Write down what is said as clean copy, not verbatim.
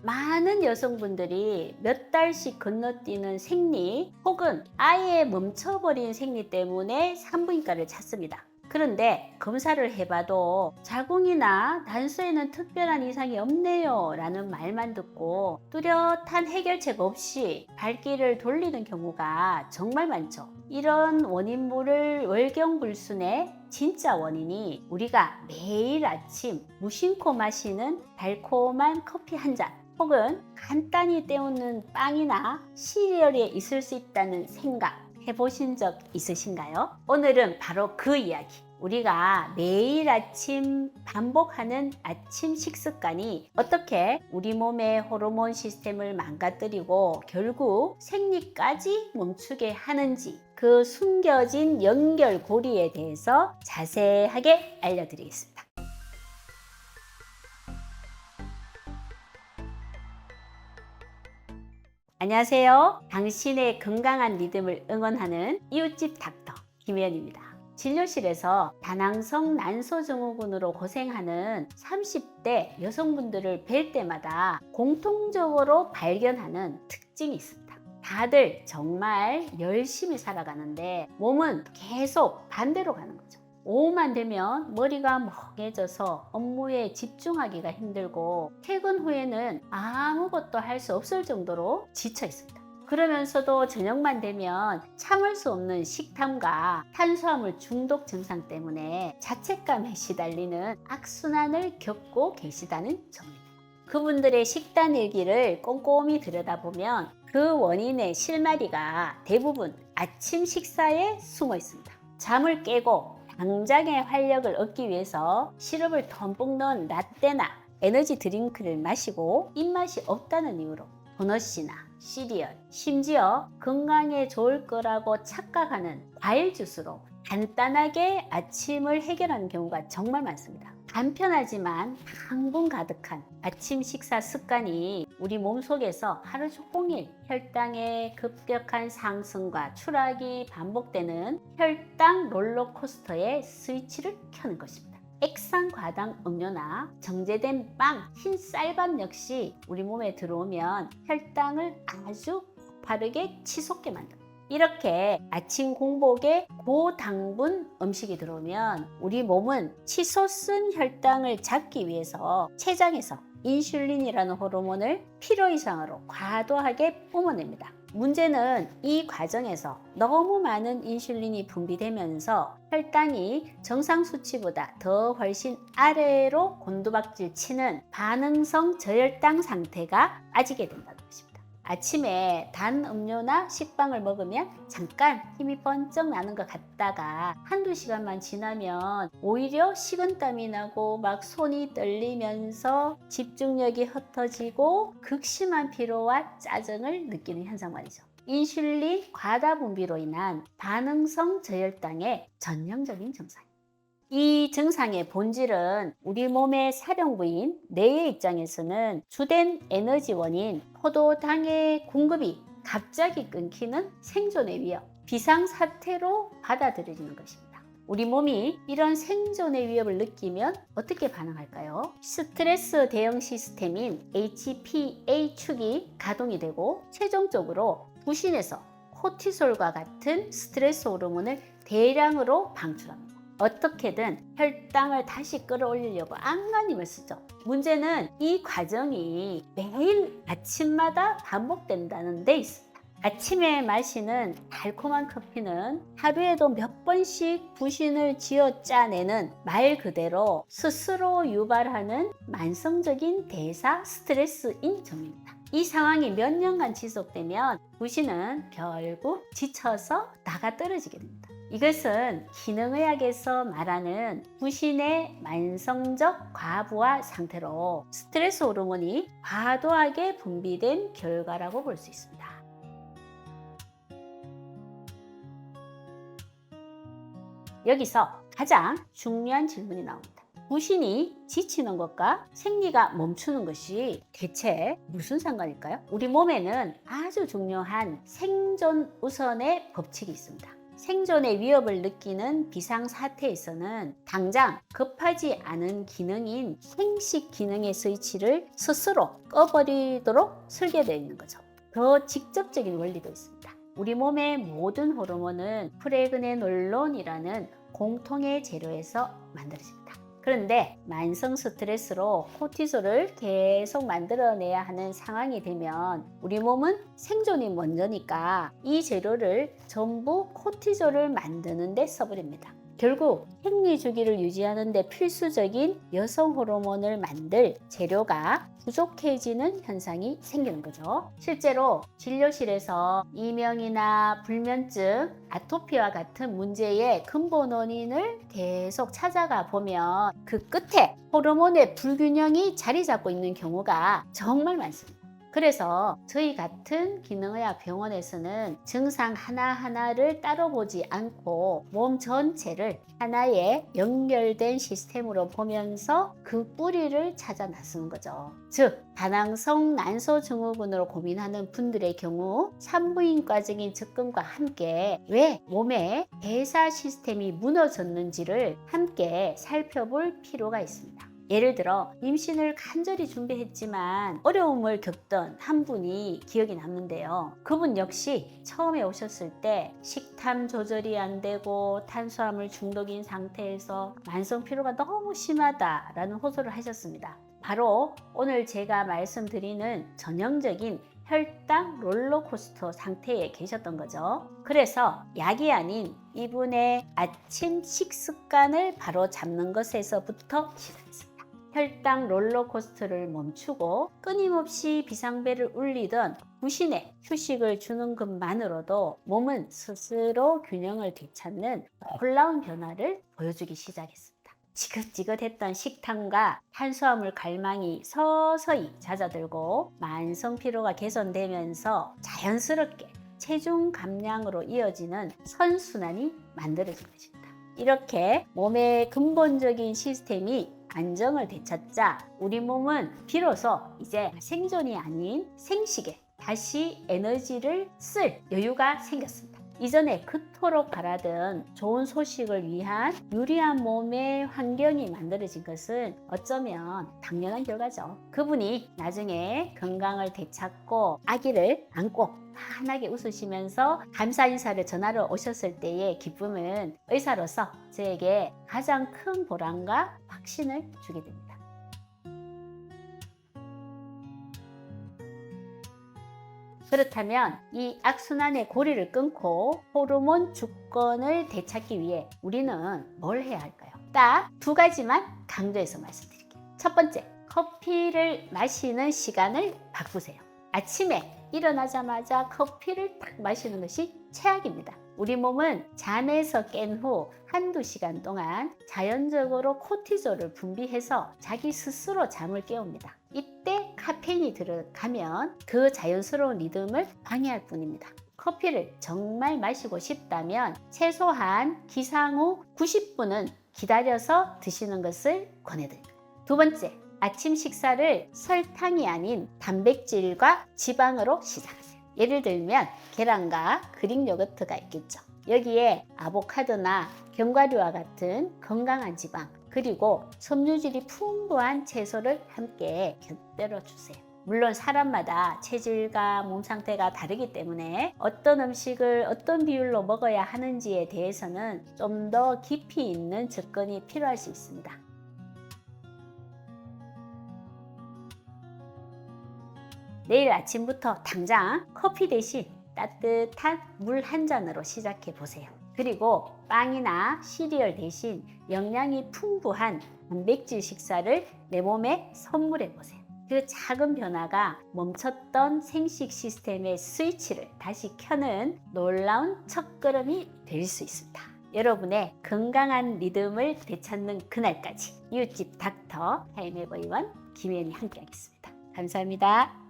많은 여성분들이 몇 달씩 건너뛰는 생리 혹은 아예 멈춰버린 생리 때문에 산부인과를 찾습니다. 그런데 검사를 해봐도 자궁이나 난소에는 특별한 이상이 없네요 라는 말만 듣고 뚜렷한 해결책 없이 발길을 돌리는 경우가 정말 많죠. 이런 원인물을 월경불순의 진짜 원인이 우리가 매일 아침 무심코 마시는 달콤한 커피 한 잔 혹은 간단히 때우는 빵이나 시리얼에 있을 수 있다는 생각 해보신 적 있으신가요? 오늘은 바로 그 이야기. 우리가 매일 아침 반복하는 아침 식습관이 어떻게 우리 몸의 호르몬 시스템을 망가뜨리고 결국 생리까지 멈추게 하는지 그 숨겨진 연결고리에 대해서 자세하게 알려드리겠습니다. 안녕하세요. 당신의 건강한 리듬을 응원하는 이웃집 닥터 김혜연입니다. 진료실에서 다낭성 난소증후군으로 고생하는 30대 여성분들을 뵐 때마다 공통적으로 발견하는 특징이 있습니다. 다들 정말 열심히 살아가는데 몸은 계속 반대로 가는 거죠. 오후만 되면 머리가 멍해져서 업무에 집중하기가 힘들고 퇴근 후에는 아무것도 할 수 없을 정도로 지쳐 있습니다. 그러면서도 저녁만 되면 참을 수 없는 식탐과 탄수화물 중독 증상 때문에 자책감에 시달리는 악순환을 겪고 계시다는 점입니다. 그분들의 식단 일기를 꼼꼼히 들여다보면 그 원인의 실마리가 대부분 아침 식사에 숨어 있습니다. 잠을 깨고 당장의 활력을 얻기 위해서 시럽을 듬뿍 넣은 라떼나 에너지 드링크를 마시고 입맛이 없다는 이유로 도넛이나 시리얼, 심지어 건강에 좋을 거라고 착각하는 과일 주스로 간단하게 아침을 해결하는 경우가 정말 많습니다. 간편하지만 당분 가득한 아침 식사 습관이 우리 몸속에서 하루 종일 혈당의 급격한 상승과 추락이 반복되는 혈당 롤러코스터의 스위치를 켜는 것입니다. 액상과당 음료나 정제된 빵, 흰 쌀밥 역시 우리 몸에 들어오면 혈당을 아주 빠르게 치솟게 만듭니다. 이렇게 아침 공복에 고당분 음식이 들어오면 우리 몸은 치솟은 혈당을 잡기 위해서 췌장에서 인슐린이라는 호르몬을 필요 이상으로 과도하게 뿜어냅니다. 문제는 이 과정에서 너무 많은 인슐린이 분비되면서 혈당이 정상 수치보다 더 훨씬 아래로 곤두박질 치는 반응성 저혈당 상태가 빠지게 된다는 것입니다. 아침에 단 음료나 식빵을 먹으면 잠깐 힘이 번쩍 나는 것 같다가 한두 시간만 지나면 오히려 식은땀이 나고 막 손이 떨리면서 집중력이 흩어지고 극심한 피로와 짜증을 느끼는 현상 말이죠. 인슐린 과다 분비로 인한 반응성 저혈당의 전형적인 증상입니다. 이 증상의 본질은 우리 몸의 사령부인 뇌의 입장에서는 주된 에너지원인 포도당의 공급이 갑자기 끊기는 생존의 위협, 비상사태로 받아들여지는 것입니다. 우리 몸이 이런 생존의 위협을 느끼면 어떻게 반응할까요? 스트레스 대응 시스템인 HPA축이 가동이 되고 최종적으로 부신에서 코티솔과 같은 스트레스 호르몬을 대량으로 방출합니다. 어떻게든 혈당을 다시 끌어올리려고 안간힘을 쓰죠. 문제는 이 과정이 매일 아침마다 반복된다는 데 있습니다. 아침에 마시는 달콤한 커피는 하루에도 몇 번씩 부신을 쥐어 짜내는 말 그대로 스스로 유발하는 만성적인 대사 스트레스인 점입니다. 이 상황이 몇 년간 지속되면 부신은 결국 지쳐서 나가 떨어지게 됩니다. 이것은 기능의학에서 말하는 부신의 만성적 과부하 상태로 스트레스 호르몬이 과도하게 분비된 결과라고 볼 수 있습니다. 여기서 가장 중요한 질문이 나옵니다. 부신이 지치는 것과 생리가 멈추는 것이 대체 무슨 상관일까요? 우리 몸에는 아주 중요한 생존 우선의 법칙이 있습니다. 생존의 위협을 느끼는 비상사태에서는 당장 급하지 않은 기능인 생식 기능의 스위치를 스스로 꺼버리도록 설계되어 있는 거죠. 더 직접적인 원리도 있습니다. 우리 몸의 모든 호르몬은 프레그네놀론이라는 공통의 재료에서 만들어집니다. 그런데 만성 스트레스로 코티솔을 계속 만들어내야 하는 상황이 되면 우리 몸은 생존이 먼저니까 이 재료를 전부 코티솔을 만드는 데 써버립니다. 결국 생리 주기를 유지하는 데 필수적인 여성 호르몬을 만들 재료가 부족해지는 현상이 생기는 거죠. 실제로 진료실에서 이명이나 불면증, 아토피와 같은 문제의 근본 원인을 계속 찾아가 보면 그 끝에 호르몬의 불균형이 자리 잡고 있는 경우가 정말 많습니다. 그래서 저희 같은 기능의학 병원에서는 증상 하나하나를 따로 보지 않고 몸 전체를 하나의 연결된 시스템으로 보면서 그 뿌리를 찾아 나서는 거죠. 즉, 다낭성 난소 증후군으로 고민하는 분들의 경우 산부인과적인 접근과 함께 왜 몸의 대사 시스템이 무너졌는지를 함께 살펴볼 필요가 있습니다. 예를 들어 임신을 간절히 준비했지만 어려움을 겪던 한 분이 기억이 남는데요. 그분 역시 처음에 오셨을 때 식탐 조절이 안 되고 탄수화물 중독인 상태에서 만성 피로가 너무 심하다라는 호소를 하셨습니다. 바로 오늘 제가 말씀드리는 전형적인 혈당 롤러코스터 상태에 계셨던 거죠. 그래서 약이 아닌 이분의 아침 식습관을 바로 잡는 것에서부터 시작했습니다. 혈당 롤러코스터를 멈추고 끊임없이 비상벨을 울리던 부신에 휴식을 주는 것만으로도 몸은 스스로 균형을 되찾는 놀라운 변화를 보여주기 시작했습니다. 지긋지긋했던 식탐과 탄수화물 갈망이 서서히 잦아들고 만성 피로가 개선되면서 자연스럽게 체중 감량으로 이어지는 선순환이 만들어진 것입니다. 이렇게 몸의 근본적인 시스템이 안정을 되찾자 우리 몸은 비로소 이제 생존이 아닌 생식에 다시 에너지를 쓸 여유가 생겼습니다. 이전에 그토록 바라던 좋은 소식을 위한 유리한 몸의 환경이 만들어진 것은 어쩌면 당연한 결과죠. 그분이 나중에 건강을 되찾고 아기를 안고 환하게 웃으시면서 감사 인사를 전하러 오셨을 때의 기쁨은 의사로서 저에게 가장 큰 보람과 확신을 주게 됩니다. 그렇다면 이 악순환의 고리를 끊고 호르몬 주권을 되찾기 위해 우리는 뭘 해야 할까요? 딱 두 가지만 강조해서 말씀드릴게요. 첫 번째, 커피를 마시는 시간을 바꾸세요. 아침에 일어나자마자 커피를 딱 마시는 것이 최악입니다. 우리 몸은 잠에서 깬 후 한두 시간 동안 자연적으로 코티졸을 분비해서 자기 스스로 잠을 깨웁니다. 이때 카페인이 들어가면 그 자연스러운 리듬을 방해할 뿐입니다. 커피를 정말 마시고 싶다면 최소한 기상 후 90분은 기다려서 드시는 것을 권해드립니다. 두 번째, 아침 식사를 설탕이 아닌 단백질과 지방으로 시작하세요. 예를 들면 계란과 그릭 요거트가 있겠죠. 여기에 아보카도나 견과류와 같은 건강한 지방 그리고 섬유질이 풍부한 채소를 함께 곁들여 주세요. 물론 사람마다 체질과 몸 상태가 다르기 때문에 어떤 음식을 어떤 비율로 먹어야 하는지에 대해서는 좀 더 깊이 있는 접근이 필요할 수 있습니다. 내일 아침부터 당장 커피 대신 따뜻한 물 한 잔으로 시작해 보세요. 그리고 빵이나 시리얼 대신 영양이 풍부한 단백질 식사를 내 몸에 선물해 보세요. 그 작은 변화가 멈췄던 생식 시스템의 스위치를 다시 켜는 놀라운 첫걸음이 될 수 있습니다. 여러분의 건강한 리듬을 되찾는 그날까지 이웃집 닥터 타임에버리원 김혜연이 함께하겠습니다. 감사합니다.